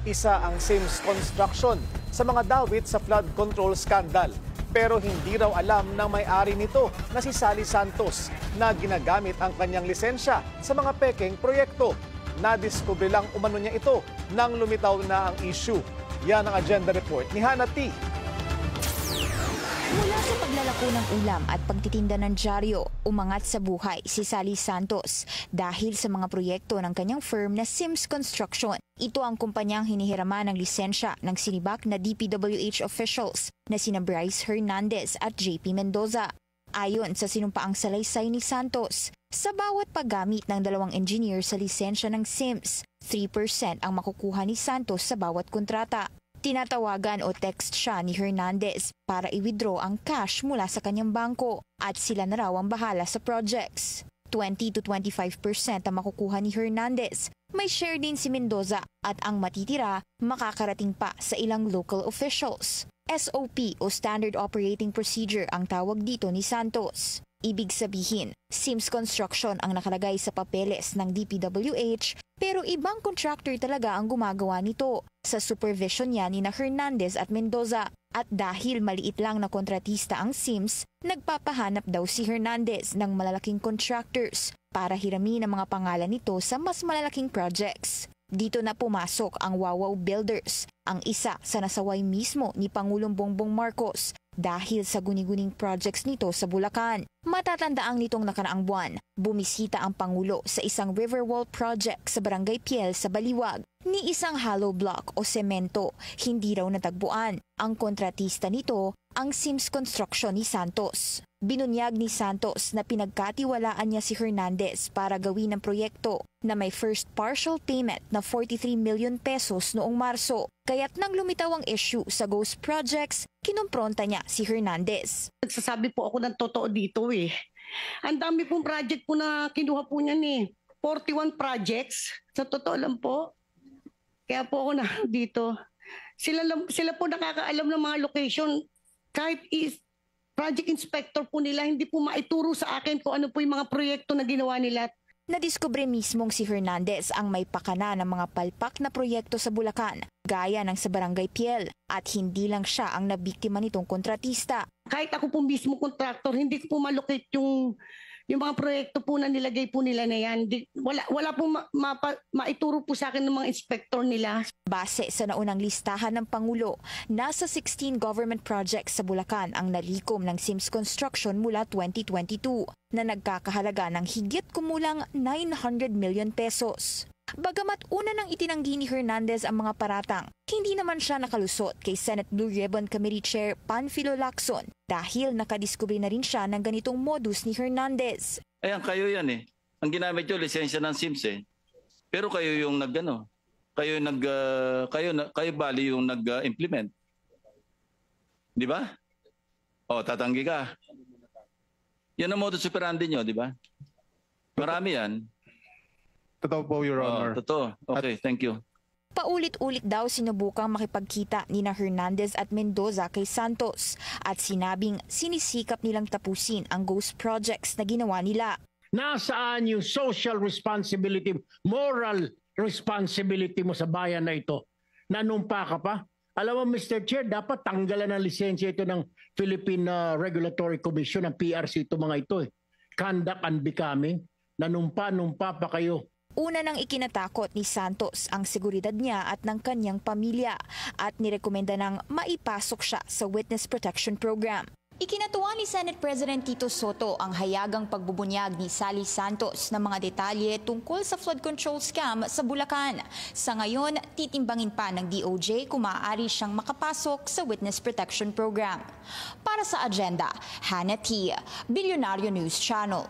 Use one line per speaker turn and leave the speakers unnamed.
Isa ang Sims Construction sa mga dawit sa flood control scandal. Pero hindi raw alam ng may-ari nito na si Sally Santos na ginagamit ang kanyang lisensya sa mga pekeng proyekto. Nadiskubre lang umano niya ito nang lumitaw na ang issue. Yan ang agenda report ni Hannah T.
Mula sa paglalako ng ulam at pagtitinda ng dyaryo, umangat sa buhay si Sally Santos dahil sa mga proyekto ng kanyang firm na Sims Construction. Ito ang kumpanyang hinihiraman ng lisensya ng sinibak na DPWH officials na sina Bryce Hernandez at JP Mendoza. Ayon sa sinumpaang salaysay ni Santos, sa bawat paggamit ng dalawang engineer sa lisensya ng Sims, 3% ang makukuha ni Santos sa bawat kontrata. Tinatawagan o text siya ni Hernandez para i-withdraw ang cash mula sa kanyang bangko at sila na raw ang bahala sa projects. 20 to 25% ang makukuha ni Hernandez. May share din si Mendoza at ang matitira makakarating pa sa ilang local officials. SOP o Standard Operating Procedure ang tawag dito ni Santos. Ibig sabihin, Sims Construction ang nakalagay sa papeles ng DPWH pero ibang contractor talaga ang gumagawa nito sa supervision niya ni Hernandez at Mendoza. At dahil maliit lang na kontratista ang Sims, nagpapahanap daw si Hernandez ng malalaking contractors para hiramin ang mga pangalan nito sa mas malalaking projects. Dito na pumasok ang Wawaw Builders, ang isa sa nasaway mismo ni Pangulong Bongbong Marcos dahil sa guni-guning projects nito sa Bulacan. Matatandaang nitong nakaraang buwan, bumisita ang Pangulo sa isang Riverwall project sa Barangay Piel sa Baliwag. Ni isang hollow block o semento, hindi raw natagpuan. Ang kontratista nito, ang Sims Construction ni Santos. Binunyag ni Santos na pinagkatiwalaan niya si Hernandez para gawin ang proyekto na may first partial payment na 43 million pesos noong Marso. Kaya't nang lumitaw ang issue sa ghost projects, kinumpronta niya si Hernandez.
Nagsasabi po ako ng totoo dito eh. Ang dami pong project po na kinuha po niyan eh. 41 projects. Sa totoo lang po. Kaya po ako na dito. Sila po nakakaalam ng mga location. Kahit project inspector po nila, hindi po maituro sa akin kung ano po yung mga proyekto na ginawa nila.
Nadiskubre mismong si Hernandez ang may pakana ng mga palpak na proyekto sa Bulacan, gaya ng sa Barangay Piel, at hindi lang siya ang nabiktima nitong kontratista.
Kahit ako po mismo contractor, hindi ko po malocate yung mga proyekto po na nilagay po nila na yan. Wala po maituro po sa akin ng mga inspector nila.
Base sa naunang listahan ng Pangulo, nasa 16 government projects sa Bulacan ang nalikom ng Sims Construction mula 2022 na nagkakahalaga ng higit kumulang 900 million pesos. Bagamat una nang itinanggi ni Hernandez ang mga paratang, hindi naman siya nakalusot kay Senate Blue Ribbon Committee Chair Panfilo Lacson dahil nakadiskubre na rin siya ng ganitong modus ni Hernandez.
Ayan, kayo yan eh. Ang ginamit nyo, lisensya ng Sims eh. Pero kayo yung kayo bali yung nag-implement. Di ba? O, tatanggi ka. Yan ang modus operandi nyo, di ba? Marami yan.
Totoo po, Your Honor.
Totoo. Okay, thank you.
Paulit-ulit daw sinubukang makipagkita ni Hernandez at Mendoza kay Santos at sinabing sinisikap nilang tapusin ang ghost projects na ginawa nila.
Nasaan yung social responsibility, moral responsibility mo sa bayan na ito? Nanumpa ka pa? Alam mo, Mr. Chair, dapat tanggalan ng lisensya ito ng Philippine Regulatory Commission, ng PRC, ito mga ito. Conduct unbecoming. Nanumpa pa kayo.
Una nang ikinatakot ni Santos ang seguridad niya at ng kanyang pamilya at nirekomenda nang maipasok siya sa Witness Protection Program. Ikinatuwa ni Senate President Tito Soto ang hayagang pagbubunyag ni Sally Santos ng mga detalye tungkol sa flood control scam sa Bulacan. Sa ngayon, titimbangin pa ng DOJ kung maaari siyang makapasok sa Witness Protection Program. Para sa agenda, Hannah T, Bilyonaryo News Channel.